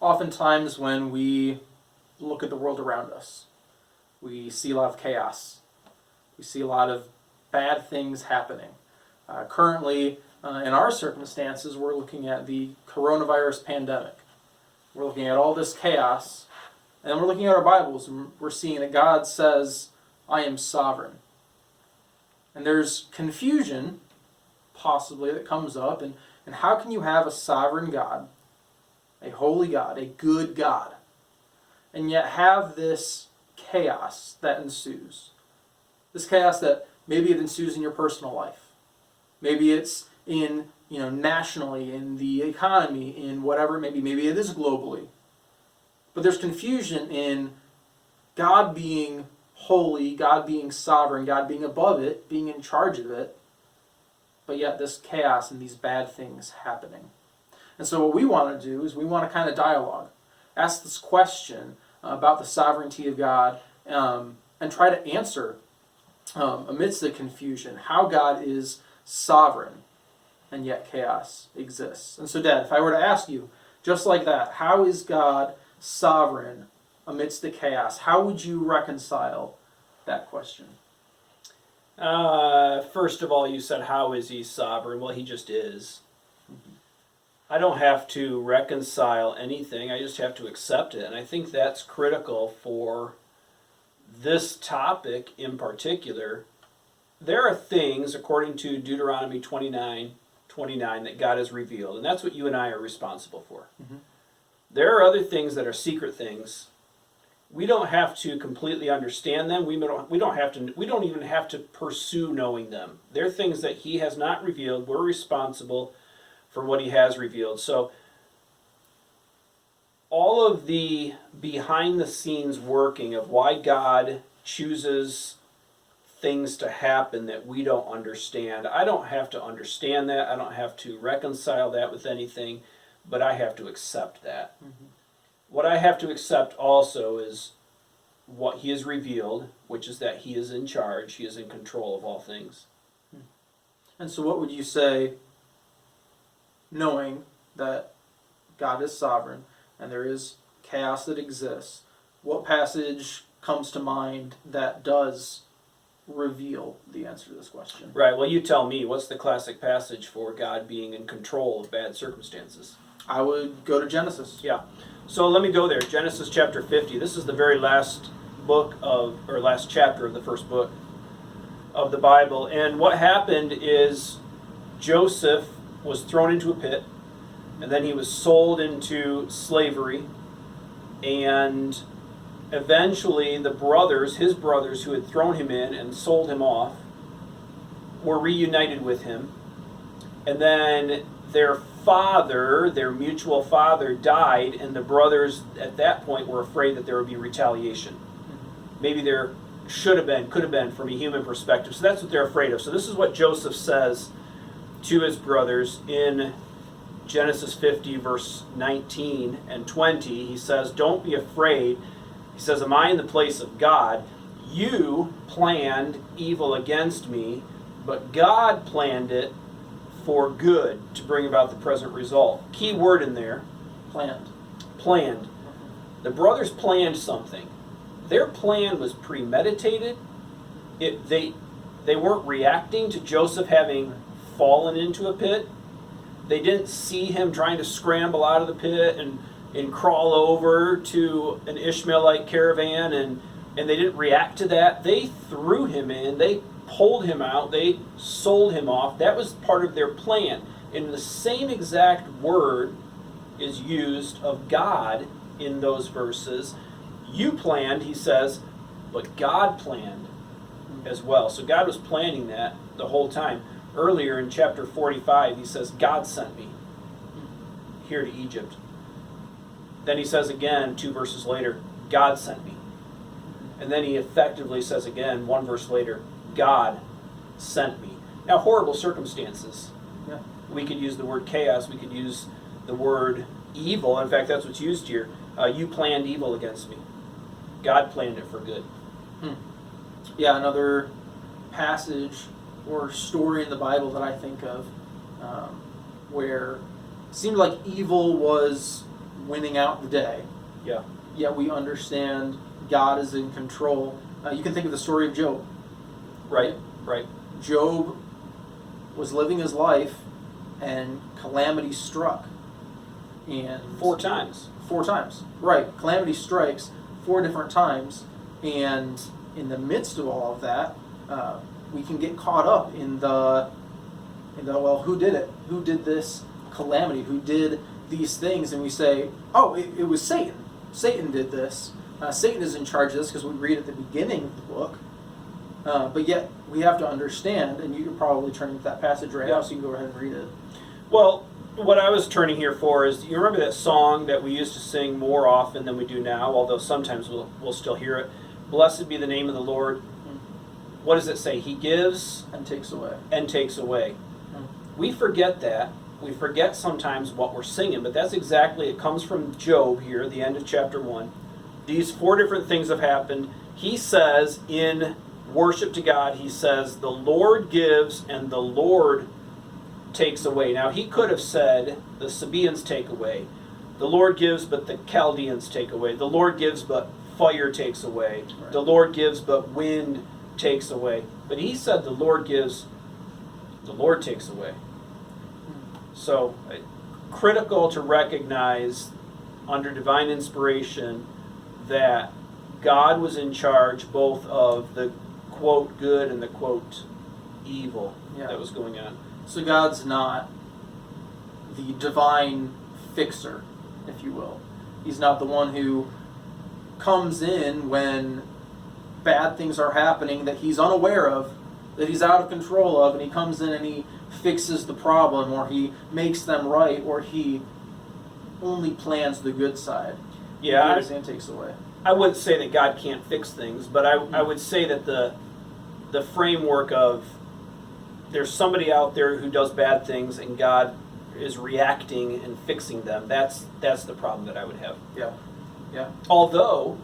oftentimes when we look at the world around us, we see a lot of chaos. We see a lot of bad things happening. Currently, in our circumstances, we're looking at the coronavirus pandemic. We're looking at all this chaos, and we're looking at our Bibles, and we're seeing that God says, I am sovereign. And there's confusion, possibly, that comes up, and how can you have a sovereign God, a holy God, a good God, and yet have this chaos that ensues? This chaos that maybe it ensues in your personal life. Maybe it's in, nationally, in the economy, in whatever it may be. Maybe it is globally. But there's confusion in God being holy, God being sovereign, God being above it, being in charge of it, but yet this chaos and these bad things happening. And so what we want to do is we want to kind of dialogue, ask this question about the sovereignty of God, and try to answer amidst the confusion how God is sovereign and yet chaos exists. And so, Dad, if I were to ask you just like that, how is God sovereign amidst the chaos? How would you reconcile that question? First of all, you said, how is he sovereign? Well, he just is. I don't have to reconcile anything. I just have to accept it. And I think that's critical for this topic in particular. There are things, according to Deuteronomy 29, that God has revealed. And that's what you and I are responsible for. Mm-hmm. There are other things that are secret things. We don't have to completely understand them. We don't even have to pursue knowing them. They're things that he has not revealed. We're responsible for what he has revealed. So all of the behind the scenes working of why God chooses things to happen that we don't understand, I don't have to understand that. I don't have to reconcile that with anything, but I have to accept that. Mm-hmm. What I have to accept also is what he has revealed, which is that he is in charge, he is in control of all things. And so what would you say, knowing that God is sovereign and there is chaos that exists, what passage comes to mind that does reveal the answer to this question? Right, well, you tell me, what's the classic passage for God being in control of bad circumstances? I would go to Genesis. Yeah. So let me go there. Genesis chapter 50. This is the very last last chapter of the first book of the Bible. And what happened is Joseph was thrown into a pit, and then he was sold into slavery, and eventually his brothers who had thrown him in and sold him off, were reunited with him. And then their mutual father died, and the brothers at that point were afraid that there would be retaliation. Maybe there could have been from a human perspective. So that's what they're afraid of. So this is what Joseph says to his brothers in Genesis 50, verse 19 and 20. He says, don't be afraid. He says, am I in the place of God? You planned evil against me, but God planned it for good to bring about the present result. Key word in there. Planned. The brothers planned something. Their plan was premeditated. They weren't reacting to Joseph having fallen into a pit. They didn't see him trying to scramble out of the pit and crawl over to an Ishmaelite caravan, and they didn't react to that. They threw him in. They pulled him out. They sold him off. That was part of their plan. And the same exact word is used of God in those verses. You planned, he says, but God planned as well. So God was planning that the whole time. Earlier in chapter 45, he says, God sent me here to Egypt. Then he says again, 2 verses later, God sent me. And then he effectively says again, 1 verse later, God sent me. Now, horrible circumstances. Yeah. We could use the word chaos. We could use the word evil. In fact, that's what's used here. You planned evil against me. God planned it for good. Yeah, another passage or story in the Bible that I think of where it seemed like evil was winning out the day. Yeah. Yet we understand God is in control. You can think of the story of Job. Right. Right. Job was living his life, and calamity struck. And 4 times. 4 times. Right. Calamity strikes 4 different times, and in the midst of all of that, we can get caught up in the well, who did it? Who did this calamity? Who did these things? And we say, oh, it was Satan. Satan did this. Satan is in charge of this, because we read at the beginning of the book. But yet we have to understand, and you're probably turning to that passage right now, so you can go ahead and read it. Well, what I was turning here for is, you remember that song that we used to sing more often than we do now, although sometimes we'll still hear it? Blessed be the name of the Lord. What does it say? He gives And takes away. and takes away. We forget that. We forget sometimes what we're singing, but that's exactly, it comes from Job here, the end of chapter 1. These 4 different things have happened. He says in worship to God, he says, the Lord gives and the Lord takes away. Now, he could have said, the Sabaeans take away. The Lord gives, but the Chaldeans take away. The Lord gives, but fire takes away. Right. The Lord gives, but wind takes away. But he said the Lord gives, the Lord takes away. So, critical to recognize under divine inspiration that God was in charge both of the quote good and the quote evil that was going on. So God's not the divine fixer, if you will. He's not the one who comes in when bad things are happening that he's unaware of, that he's out of control of, and he comes in and he fixes the problem, or he makes them right, or he only plans the good side. Yeah, He gives and takes away. I wouldn't say that God can't fix things, but I would say that the framework of there's somebody out there who does bad things and God is reacting and fixing them, that's the problem that I would have. Yeah. Although,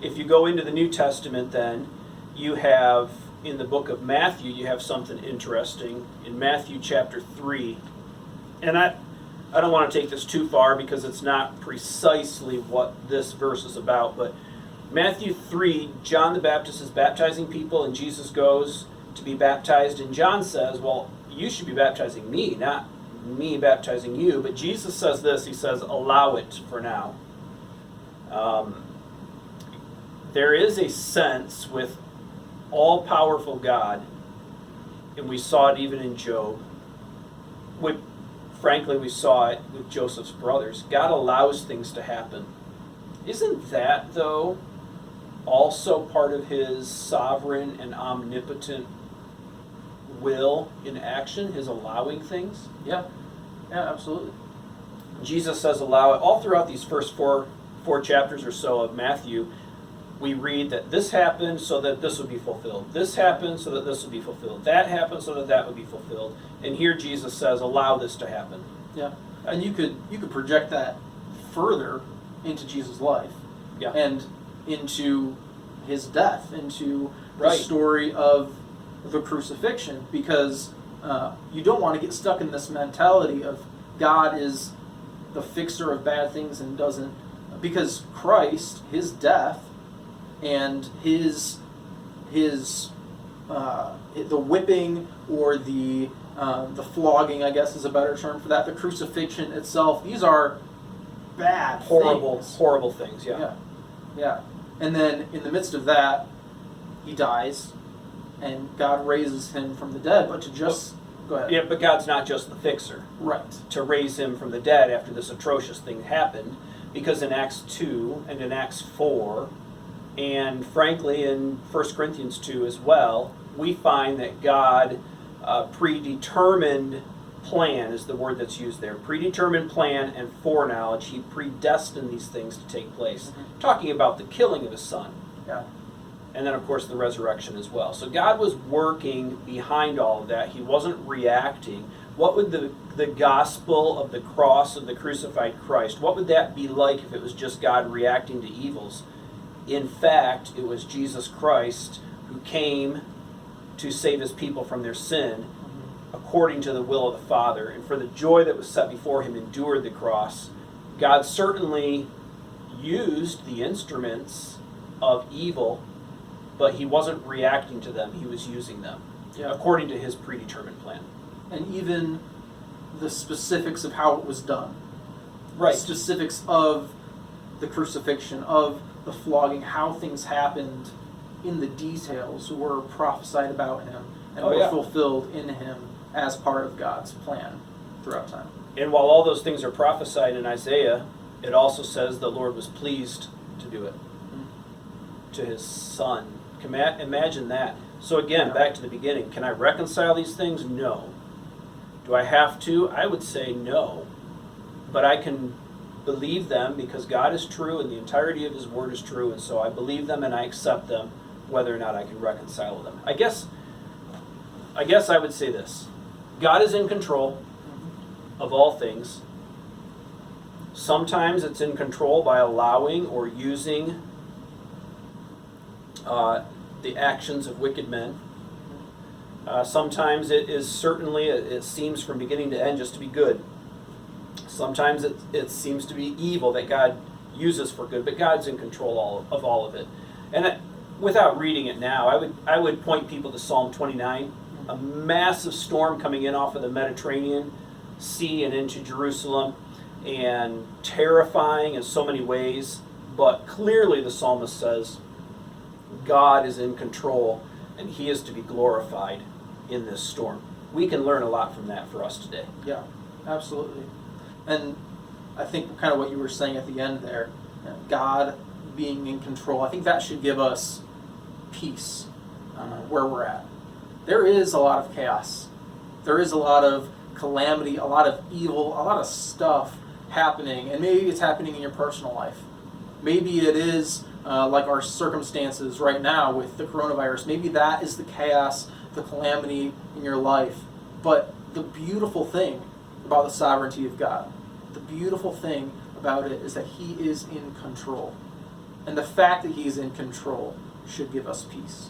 if you go into the New Testament, then you have, in the book of Matthew, you have something interesting. In Matthew chapter 3, and I don't want to take this too far because it's not precisely what this verse is about, but Matthew 3, John the Baptist is baptizing people and Jesus goes to be baptized, and John says, well, you should be baptizing me, not me baptizing you. But Jesus says this, he says, allow it for now. There is a sense with all-powerful God, and we saw it even in Job. Frankly, we saw it with Joseph's brothers. God allows things to happen. Isn't that, though, also part of his sovereign and omnipotent will in action, his allowing things? Yeah, absolutely. Jesus says allow it. All throughout these first four chapters or so of Matthew, we read that this happened so that this would be fulfilled. This happened so that this would be fulfilled. That happened so that that would be fulfilled. And here Jesus says, allow this to happen. Yeah, and you could project that further into Jesus' life. Yeah. And into his death, into the Right. story of the crucifixion, because you don't want to get stuck in this mentality of God is the fixer of bad things and doesn't, because Christ, his death, and his the whipping or the flogging, I guess is a better term for that, the crucifixion itself, these are bad things. Horrible things, yeah. Yeah. And then in the midst of that, he dies, and God raises him from the dead. But to just go ahead. Yeah, but God's not just the fixer. Right. To raise him from the dead after this atrocious thing happened, because in Acts 2 and in Acts 4, and frankly in 1 Corinthians 2 as well, we find that God predetermined plan is the word that's used there. Predetermined plan and foreknowledge. He predestined these things to take place. Mm-hmm. Talking about the killing of his son. Yeah. And then, of course, the resurrection as well. So God was working behind all of that. He wasn't reacting. What would the gospel of the cross of the crucified Christ, what would that be like if it was just God reacting to evils? In fact, it was Jesus Christ who came to save his people from their sin according to the will of the Father, and for the joy that was set before him endured the cross, God certainly used the instruments of evil, but he wasn't reacting to them, he was using them according to his predetermined plan. And even the specifics of how it was done. Right. The specifics of the crucifixion, of the flogging, how things happened in the details were prophesied about him and were fulfilled in him as part of God's plan throughout time. And while all those things are prophesied in Isaiah, it also says the Lord was pleased to do it to his son. Imagine that. So again, back to the beginning. Can I reconcile these things? No. Do I have to? I would say no. But I can believe them because God is true and the entirety of his word is true, and so I believe them and I accept them whether or not I can reconcile them. I guess I would say this. God is in control of all things. Sometimes it's in control by allowing or using the actions of wicked men. Sometimes it is certainly, it seems from beginning to end just to be good. Sometimes it seems to be evil that God uses for good, but God's in control of all of it. And without reading it now, I would point people to Psalm 29, a massive storm coming in off of the Mediterranean Sea and into Jerusalem, and terrifying in so many ways, but clearly the psalmist says God is in control and he is to be glorified in this storm. We can learn a lot from that for us today. Yeah, absolutely. And I think kind of what you were saying at the end there, God being in control, I think that should give us peace where we're at. There is a lot of chaos. There is a lot of calamity, a lot of evil, a lot of stuff happening, and maybe it's happening in your personal life. Maybe it is like our circumstances right now with the coronavirus. Maybe that is the chaos, the calamity in your life. But the beautiful thing about the sovereignty of God, the beautiful thing about it is that he is in control. And the fact that he's in control should give us peace.